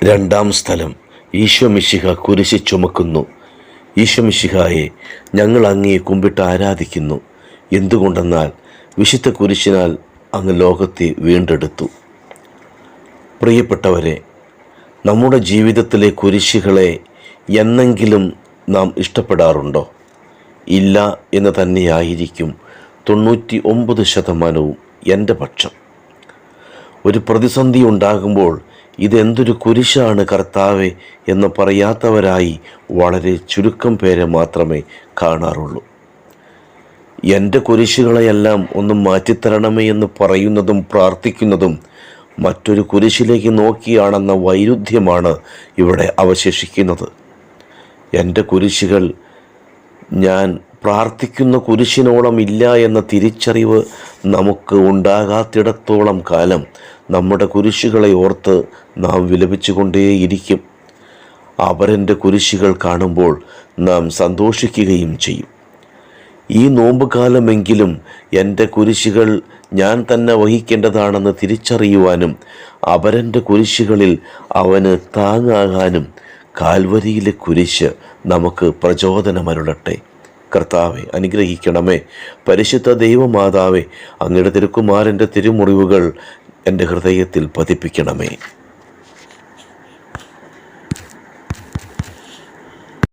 രണ്ടാം സ്ഥലം. ഈശോ മിശിഹ കുരിശ് ചുമക്കുന്നു. ഈശോ മിശിഹായെ, ഞങ്ങൾ അങ്ങയെ കുമ്പിട്ട് ആരാധിക്കുന്നു. എന്തുകൊണ്ടെന്നാൽ വിശുദ്ധ കുരിശിനാൽ അങ്ങ് ലോകത്തെ വീണ്ടെടുത്തു. പ്രിയപ്പെട്ടവരെ, നമ്മുടെ ജീവിതത്തിലെ കുരിശുകളെ എന്നെങ്കിലും നാം ഇഷ്ടപ്പെടാറുണ്ടോ? ഇല്ല എന്ന് തന്നെയായിരിക്കും 99% എൻ്റെ പക്ഷം. ഒരു പ്രതിസന്ധി ഉണ്ടാകുമ്പോൾ ഇതെന്തൊരു കുരിശാണ് കർത്താവെ എന്ന് പറയാത്തവരായി വളരെ ചുരുക്കം പേരെ മാത്രമേ കാണാറുള്ളൂ. എൻ്റെ കുരിശുകളെയെല്ലാം ഒന്ന് മാറ്റിത്തരണമേ എന്ന് പറയുന്നതും പ്രാർത്ഥിക്കുന്നതും മറ്റൊരു കുരിശിലേക്ക് നോക്കിയാണെന്ന വൈരുദ്ധ്യമാണ് ഇവിടെ അവശേഷിക്കുന്നത്. എൻ്റെ കുരിശുകൾ ഞാൻ പ്രാർത്ഥിക്കുന്ന കുരിശിനോളം ഇല്ല എന്ന തിരിച്ചറിവ് നമുക്ക് ഉണ്ടാകാത്തിടത്തോളം കാലം നമ്മുടെ കുരിശുകളെ ഓർത്ത് നാം വിലപിച്ചുകൊണ്ടേയിരിക്കും. അവരെൻ്റെ കുരിശുകൾ കാണുമ്പോൾ നാം സന്തോഷിക്കുകയും ചെയ്യും. ഈ നോമ്പുകാലമെങ്കിലും എൻ്റെ കുരിശുകൾ ഞാൻ തന്നെ വഹിക്കേണ്ടതാണെന്ന് തിരിച്ചറിയുവാനും അവരെൻ്റെ കുരിശുകളിൽ അവന് താങ്ങാകാനും കാൽവരിയിലെ കുരിശ് നമുക്ക് പ്രചോദനമരുളട്ടെ. കർത്താവെ, അനുഗ്രഹിക്കണമേ. പരിശുദ്ധ ദൈവമാതാവേ, അങ്ങയുടെ തിരുക്കുമാരൻ്റെ തിരുമുറിവുകൾ എൻ്റെ ഹൃദയത്തിൽ പതിപ്പിക്കണമേ.